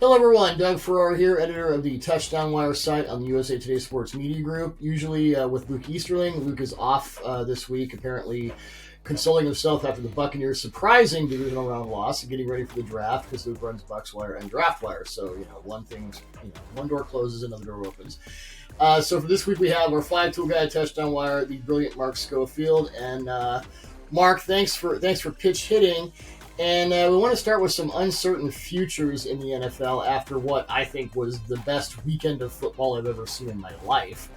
Hello everyone, Doug Farrar here, editor of the Touchdown Wire site on the USA Today Sports Media Group, usually with Luke Easterling. Luke is off this week, apparently consoling himself after the Buccaneers' surprising divisional round loss and getting ready for the draft because Luke runs Bucs Wire and Draft Wire. So, one door closes, another door opens. So for this week we have our five tool guy Touchdown Wire, the brilliant Mark Schofield. And Mark, thanks for pitch hitting. And we want to start with some uncertain futures in the NFL after what I think was the best weekend of football I've ever seen in my life.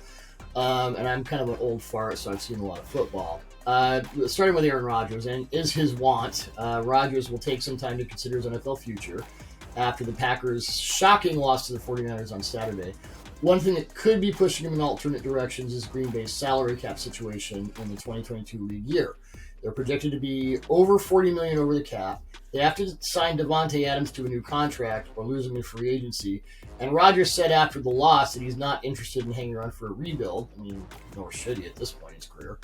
And I'm kind of an old fart, so I've seen a lot of football. Starting with Aaron Rodgers, and is his want, Rodgers will take some time to consider his NFL future after the Packers' shocking loss to the 49ers on Saturday. One thing that could be pushing him in alternate directions is Green Bay's salary cap situation in the 2022 league year. They're projected to be over $40 million over the cap. They have to sign Davante Adams to a new contract or lose him in free agency. And Rodgers said after the loss that he's not interested in hanging around for a rebuild. I mean, nor should he at this point in his career.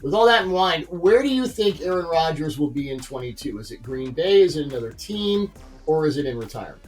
With all that in mind, where do you think Aaron Rodgers will be in 22? Is it Green Bay? Is it another team? Or is it in retirement?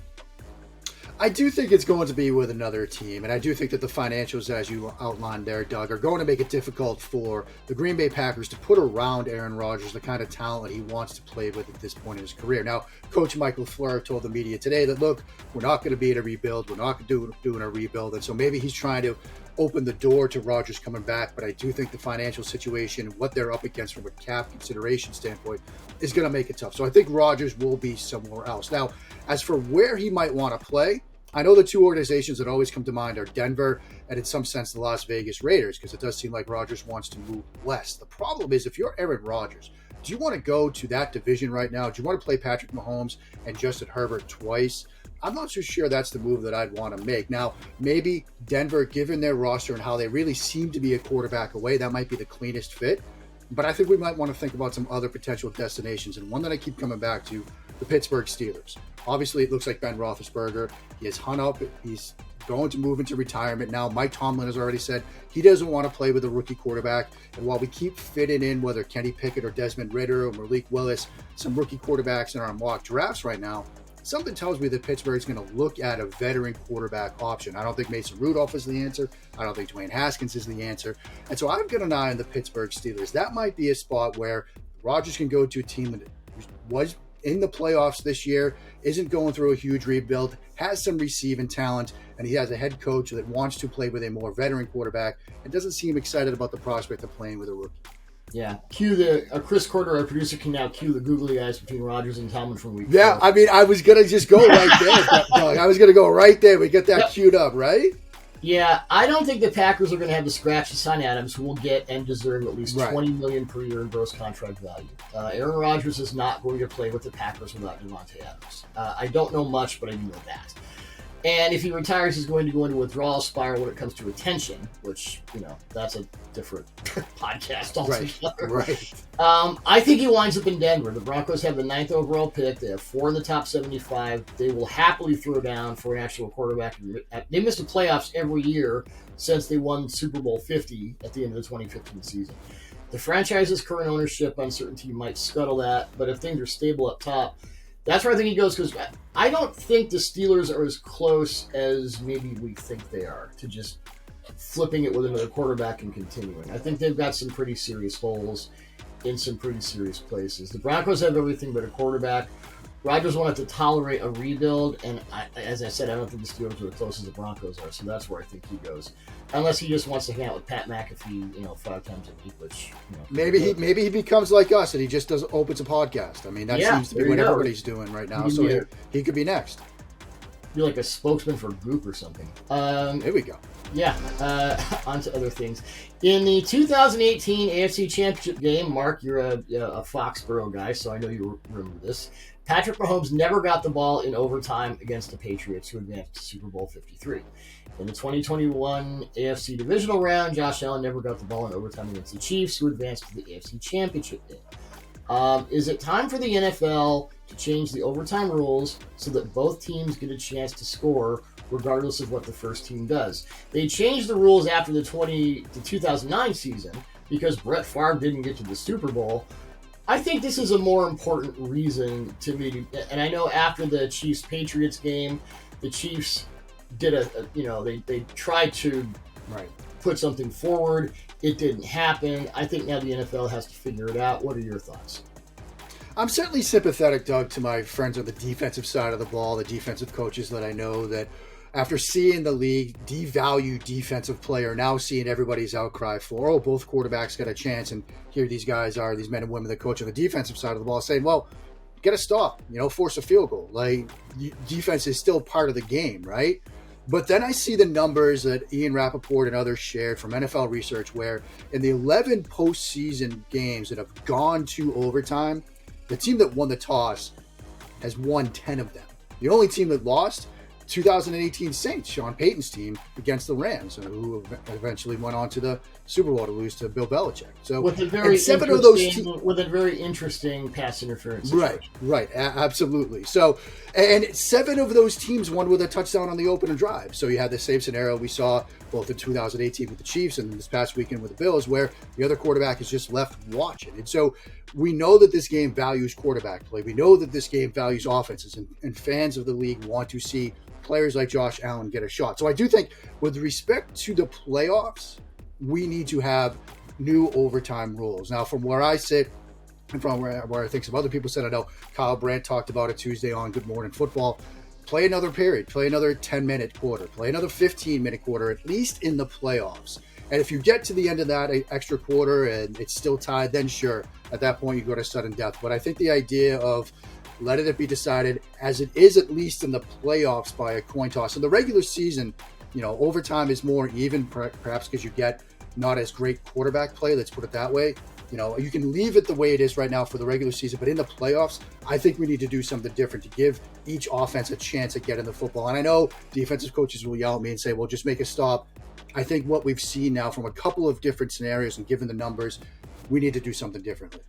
I do think it's going to be with another team, and I do think that the financials, as you outlined there, Doug, are going to make it difficult for the Green Bay Packers to put around Aaron Rodgers the kind of talent he wants to play with at this point in his career. Now, Coach Michael Farrar told the media today that, look, we're not going to be in a rebuild. We're not doing a rebuild, and so maybe he's trying to open the door to Rodgers coming back, but I do think the financial situation, what they're up against from a cap consideration standpoint, is going to make it tough. So I think Rodgers will be somewhere else. Now, as for where he might want to play, I know the two organizations that always come to mind are Denver and in some sense the Las Vegas Raiders, because it does seem like Rodgers wants to move west. The problem is, if you're Aaron Rodgers, do you want to go to that division right now? Do you want to play Patrick Mahomes and Justin Herbert twice? I'm not so sure that's the move that I'd want to make. Now, maybe Denver, given their roster and how they really seem to be a quarterback away, that might be the cleanest fit. But I think we might want to think about some other potential destinations. And one that I keep coming back to, the Pittsburgh Steelers. Obviously, it looks like Ben Roethlisberger. He has hung up. He's going to move into retirement now. Mike Tomlin has already said he doesn't want to play with a rookie quarterback. And while we keep fitting in whether Kenny Pickett or Desmond Ridder or Malik Willis, some rookie quarterbacks in our mock drafts right now, something tells me that Pittsburgh's going to look at a veteran quarterback option. I don't think Mason Rudolph is the answer. I don't think Dwayne Haskins is the answer. And so I've got an eye on the Pittsburgh Steelers. That might be a spot where Rodgers can go to a team that was in the playoffs this year, isn't going through a huge rebuild, has some receiving talent, and he has a head coach that wants to play with a more veteran quarterback and doesn't seem excited about the prospect of playing with a rookie. Yeah, Chris Corder, our producer, can now cue the googly eyes between Rodgers and Tomlin from week 4. I mean, I was going to just go right there. Doug. I was going to go right there. We get that queued up, right? Yeah, I don't think the Packers are going to have the scratch to sign Adams, who will get and deserve at least $20 million per year in gross contract value. Aaron Rodgers is not going to play with the Packers without Davante Adams. I don't know much, but I do know that. And if he retires, he's going to go into a withdrawal spiral when it comes to retention, which, that's a different podcast altogether. Right. I think he winds up in Denver. The Broncos have the 9th overall pick. They have 4 in the top 75. They will happily throw down for an actual quarterback. They missed the playoffs every year since they won Super Bowl 50 at the end of the 2015 season. The franchise's current ownership uncertainty might scuttle that, but if things are stable up top, that's where I think he goes, because I don't think the Steelers are as close as maybe we think they are to just flipping it with another quarterback and continuing. I think they've got some pretty serious holes in some pretty serious places. The Broncos have everything but a quarterback. Rodgers wanted to tolerate a rebuild, and as I said, I don't think the Steelers are as close as the Broncos are, so that's where I think he goes. Unless he just wants to hang out with Pat McAfee, 5 times a week, which maybe he becomes like us and he just opens a podcast. I mean, that seems to be what everybody's doing right now. So he could be next. Be like a spokesman for Goop or something. Here we go. Yeah, on to other things. In the 2018 AFC Championship game, Mark, you're a Foxborough guy, so I know you remember this. Patrick Mahomes never got the ball in overtime against the Patriots, who advanced to Super Bowl 53. In the 2021 AFC Divisional Round, Josh Allen never got the ball in overtime against the Chiefs, who advanced to the AFC Championship game. Is it time for the NFL to change the overtime rules so that both teams get a chance to score regardless of what the first team does? They changed the rules after the 2009 season because Brett Favre didn't get to the Super Bowl. I think this is a more important reason to me. And I know after the Chiefs-Patriots game, the Chiefs did they tried to put something forward. It didn't happen. I think now the NFL has to figure it out. What are your thoughts? I'm certainly sympathetic, Doug, to my friends on the defensive side of the ball, the defensive coaches that I know that after seeing the league devalue defensive player, now seeing everybody's outcry for, oh, both quarterbacks got a chance, and here these guys are, these men and women that coach on the defensive side of the ball saying, well, get a stop, force a field goal. Like, defense is still part of the game, right? But then I see the numbers that Ian Rappaport and others shared from NFL research where in the 11 postseason games that have gone to overtime, the team that won the toss has won 10 of them. The only team that lost, 2018 Saints, Sean Payton's team, against the Rams, who eventually went on to the Super Bowl to lose to Bill Belichick. So with a very interesting pass interference situation. Right, absolutely. So, and 7 of those teams won with a touchdown on the opening drive. So you had the same scenario we saw both in 2018 with the Chiefs and this past weekend with the Bills, where the other quarterback is just left watching. And so we know that this game values quarterback play. We know that this game values offenses, and fans of the league want to see players like Josh Allen get a shot. So I do think with respect to the playoffs, we need to have new overtime rules. Now, from where I sit and from where I think some other people said, I know Kyle Brandt talked about it Tuesday on Good Morning Football, play another period, play another 10-minute quarter, play another 15-minute quarter, at least in the playoffs. And if you get to the end of that extra quarter and it's still tied, then sure, at that point you go to sudden death. But I think the idea of letting it be decided as it is, at least in the playoffs, by a coin toss. In the regular season, overtime is more even, perhaps because you get not as great quarterback play. Let's put it that way. You can leave it the way it is right now for the regular season, but in the playoffs, I think we need to do something different to give each offense a chance at getting the football. And I know defensive coaches will yell at me and say, well, just make a stop. I think what we've seen now from a couple of different scenarios and given the numbers, we need to do something differently.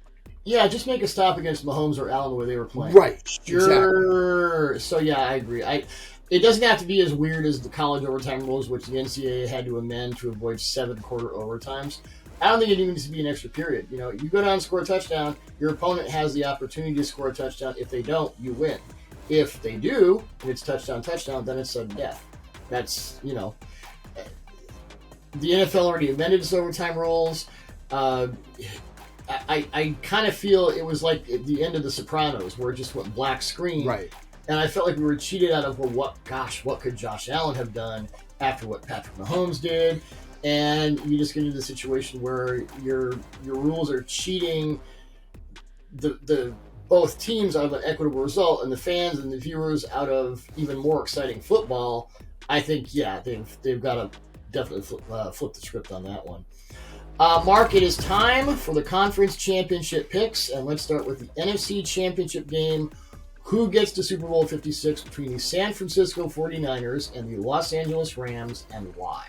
Yeah, just make a stop against Mahomes or Allen where they were playing. Right. Sure. Exactly. So, yeah, I agree. It doesn't have to be as weird as the college overtime rules, which the NCAA had to amend to avoid 7-quarter overtimes. I don't think it even needs to be an extra period. You go down and score a touchdown, your opponent has the opportunity to score a touchdown. If they don't, you win. If they do, and it's touchdown, then it's sudden death. That's, the NFL already amended its overtime rules. I kind of feel it was like at the end of The Sopranos, where it just went black screen. Right. And I felt like we were cheated out of, what could Josh Allen have done after what Patrick Mahomes did? And you just get into the situation where your rules are cheating the both teams out of an equitable result, and the fans and the viewers out of even more exciting football. I think, yeah, they've got to definitely flip the script on that one. Mark, it is time for the conference championship picks, and let's start with the NFC Championship game. Who gets to Super Bowl 56 between the San Francisco 49ers and the Los Angeles Rams, and why?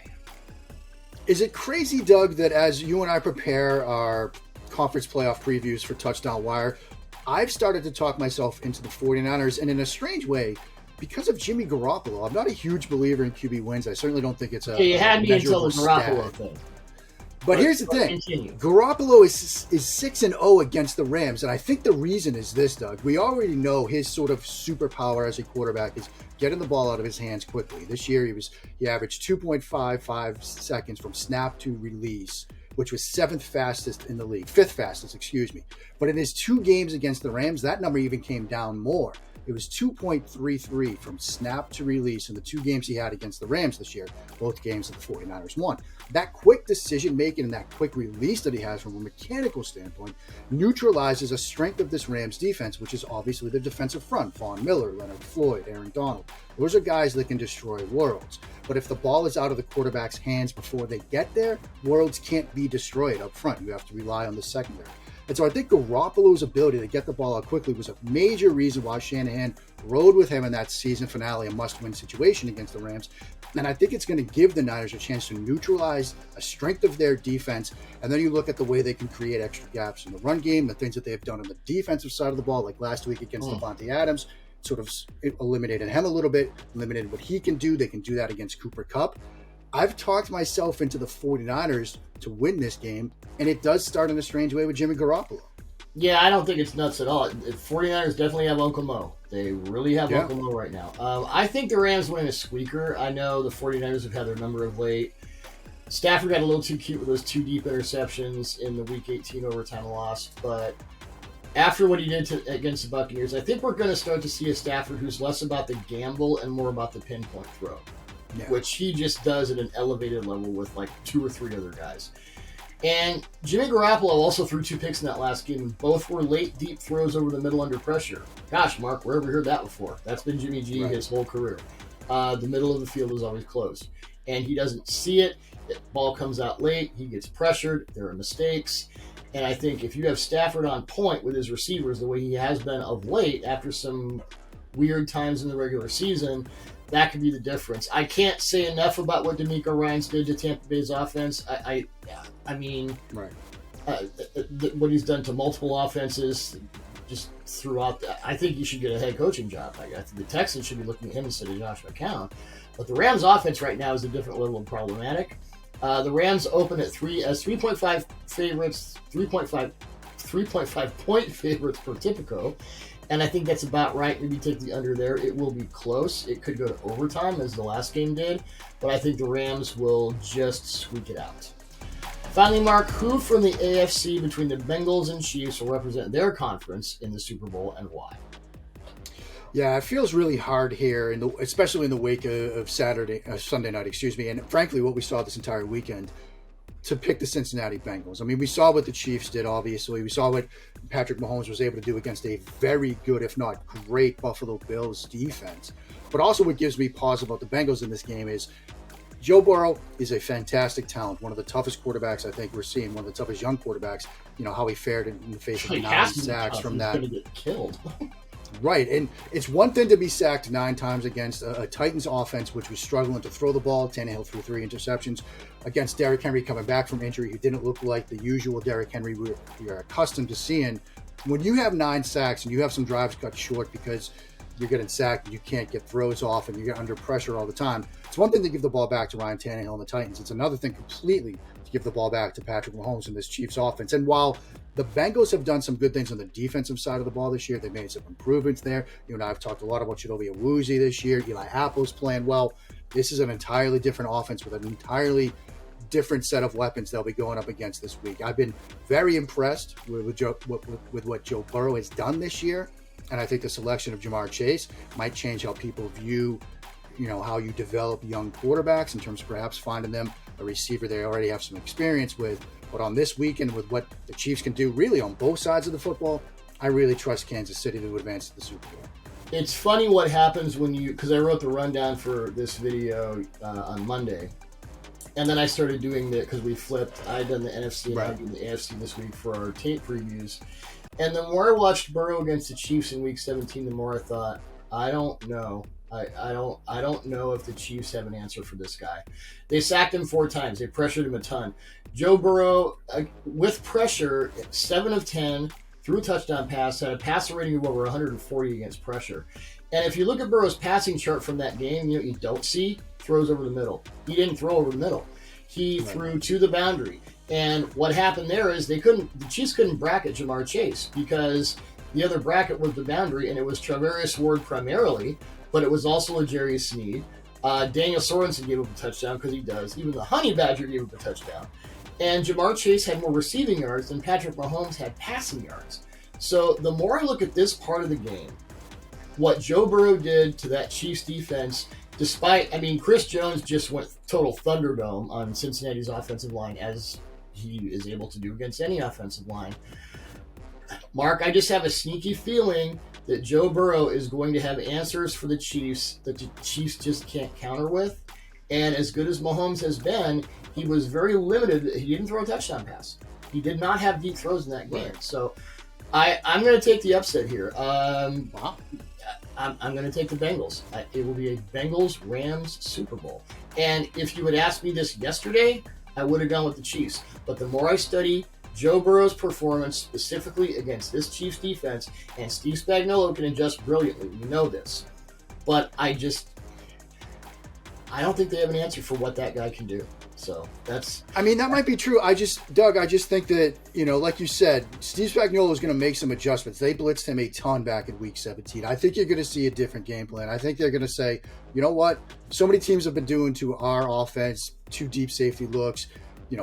Is it crazy, Doug, that as you and I prepare our conference playoff previews for Touchdown Wire, I've started to talk myself into the 49ers, and in a strange way, because of Jimmy Garoppolo. I'm not a huge believer in QB wins. I certainly don't think it's a you had me until the Garoppolo Garoppolo thing. But here's the thing. Garoppolo is 6-0 against the Rams, and I think the reason is this, Doug. We already know his sort of superpower as a quarterback is getting the ball out of his hands quickly. This year he averaged 2.55 seconds from snap to release, which was 5th fastest in the league. But in his 2 games against the Rams, that number even came down more. It was 2.33 from snap to release in the 2 games he had against the Rams this year, both games that the 49ers won. That quick decision-making and that quick release that he has from a mechanical standpoint neutralizes a strength of this Rams defense, which is obviously the defensive front. Von Miller, Leonard Floyd, Aaron Donald. Those are guys that can destroy worlds. But if the ball is out of the quarterback's hands before they get there, worlds can't be destroyed up front. You have to rely on the secondary. And so I think Garoppolo's ability to get the ball out quickly was a major reason why Shanahan rode with him in that season finale, a must-win situation against the Rams. And I think it's going to give the Niners a chance to neutralize a strength of their defense. And then you look at the way they can create extra gaps in the run game, the things that they've done on the defensive side of the ball, like last week against Devontae Adams, sort of eliminated him a little bit, eliminated what he can do. They can do that against Cooper Kupp. I've talked myself into the 49ers to win this game, and it does start in a strange way with Jimmy Garoppolo. Yeah, I don't think it's nuts at all. 49ers definitely have Uncle Mo. They really have Uncle Mo right now. I think the Rams win a squeaker. I know the 49ers have had their number of late. Stafford got a little too cute with those 2 deep interceptions in the Week 18 overtime loss, but after what he did against the Buccaneers, I think we're going to start to see a Stafford who's less about the gamble and more about the pinpoint throw, which he just does at an elevated level with like 2 or 3 other guys. And Jimmy Garoppolo also threw 2 picks in that last game, and both were late, deep throws over the middle under pressure. Gosh, Mark, where have we heard that before? That's been Jimmy G his whole career. The middle of the field is always closed, and he doesn't see it. The ball comes out late. He gets pressured. There are mistakes. And I think if you have Stafford on point with his receivers the way he has been of late after some weird times in the regular season, that could be the difference. I can't say enough about what D'Amico Ryans did to Tampa Bay's offense. I mean, what he's done to multiple offenses just throughout. I think he should get a head coaching job. I think the Texans should be looking at him instead of Josh McCown. But the Rams' offense right now is a different level of problematic. The Rams open at 3.5 favorites, 3.5 point favorites per Tipico. And I think that's about right. Maybe take the under there. It will be close. It could go to overtime as the last game did. But I think the Rams will just squeak it out. Finally, Mark, who from the AFC between the Bengals and Chiefs will represent their conference in the Super Bowl and why? Yeah, it feels really hard here, especially in the wake of Sunday night, and frankly, what we saw this entire weekend, to pick the Cincinnati Bengals. I mean, we saw what the Chiefs did, obviously. We saw what Patrick Mahomes was able to do against a very good, if not great, Buffalo Bills defense. But also what gives me pause about the Bengals in this game is Joe Burrow is a fantastic talent, one of the toughest quarterbacks I think we're seeing, one of the toughest young quarterbacks. You know, how he fared in the face of 9 sacks from that. He's going to get killed. Right, and it's one thing to be sacked 9 times against a Titans offense, which was struggling to throw the ball. Tannehill threw 3 interceptions against Derrick Henry coming back from injury, who didn't look like the usual Derrick Henry we are accustomed to seeing. When you have 9 sacks and you have some drives cut short because you're getting sacked and you can't get throws off and you get under pressure all the time, it's one thing to give the ball back to Ryan Tannehill and the Titans. It's another thing completely to give the ball back to Patrick Mahomes and this Chiefs offense. And while the Bengals have done some good things on the defensive side of the ball this year, they've made some improvements there. You and I have talked a lot about Chidobe Awuzie this year. Eli Apple's playing well. This is an entirely different offense with an entirely different set of weapons they'll be going up against this week. I've been very impressed with what Joe Burrow has done this year, and I think the selection of Jamar Chase might change how people view, how you develop young quarterbacks in terms of perhaps finding them a receiver they already have some experience with. But on this weekend, with what the Chiefs can do really on both sides of the football, I really trust Kansas City to advance to the Super Bowl. It's funny what happens because I wrote the rundown for this video on Monday. And then I started doing because we flipped. I had done the NFC and I did the AFC this week for our tape previews. And the more I watched Burrow against the Chiefs in Week 17, the more I thought, I don't know. I don't know if the Chiefs have an answer for this guy. They sacked him 4 times. They pressured him a ton. Joe Burrow, with pressure, 7 of 10, threw a touchdown pass, had a passer rating of over 140 against pressure. And if you look at Burrow's passing chart from that game, you don't see throws over the middle. He didn't throw over the middle. He threw to the boundary. And what happened there is the Chiefs couldn't bracket Jamar Chase because the other bracket was the boundary, and it was Travarius Ward primarily, but it was also L'Jarius Sneed. Daniel Sorensen gave up a touchdown because he does. Even the Honey Badger gave up a touchdown. And Jamar Chase had more receiving yards than Patrick Mahomes had passing yards. So the more I look at this part of the game, what Joe Burrow did to that Chiefs defense, Chris Jones just went total Thunderdome on Cincinnati's offensive line, as he is able to do against any offensive line. Mark, I just have a sneaky feeling that Joe Burrow is going to have answers for the Chiefs that the Chiefs just can't counter with. And as good as Mahomes has been, he was very limited. He didn't throw a touchdown pass. He did not have deep throws in that game. So I'm going to take the upset here. I'm going to take the Bengals. It will be a Bengals-Rams Super Bowl. And if you had asked me this yesterday, I would have gone with the Chiefs. But the more I study Joe Burrow's performance specifically against this Chiefs defense, and Steve Spagnuolo can adjust brilliantly. We know this. But I don't think they have an answer for what that guy can do. So that's. I mean, that might be true. Doug, I just think that, like you said, Steve Spagnuolo is going to make some adjustments. They blitzed him a ton back in week 17. I think you're going to see a different game plan. I think they're going to say, you know what? So many teams have been doing to our offense, 2 deep safety looks,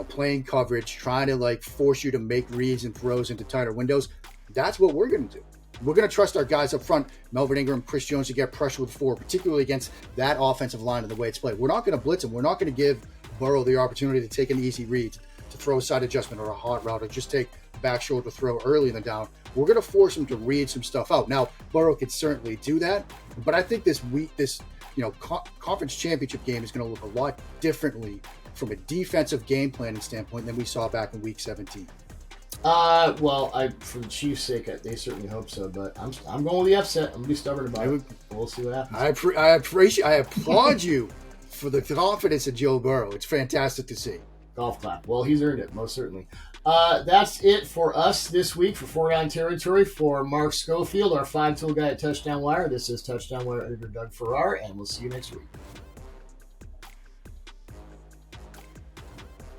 playing coverage, trying to force you to make reads and throws into tighter windows. That's what we're going to do. We're going to trust our guys up front, Melvin Ingram, Chris Jones, to get pressure with 4, particularly against that offensive line and the way it's played. We're not going to blitz them. We're not going to give Burrow the opportunity to take an easy read, to throw a side adjustment or a hot route, or just take a back shoulder throw early in the down. We're going to force him to read some stuff out. Now, Burrow could certainly do that, but I think this conference championship game is going to look a lot differently from a defensive game planning standpoint than we saw back in week 17. Well, for the Chiefs' sake, they certainly hope so. But I'm going with the upset. I'm gonna be stubborn about it. We'll see what happens. I applaud you for the confidence of Joe Burrow. It's fantastic to see. Golf clap. Well, he's earned it, most certainly. That's it for us this week for 4-Down Territory. For Mark Schofield, our 5-tool guy at Touchdown Wire, this is Touchdown Wire editor Doug Farrar, and we'll see you next week.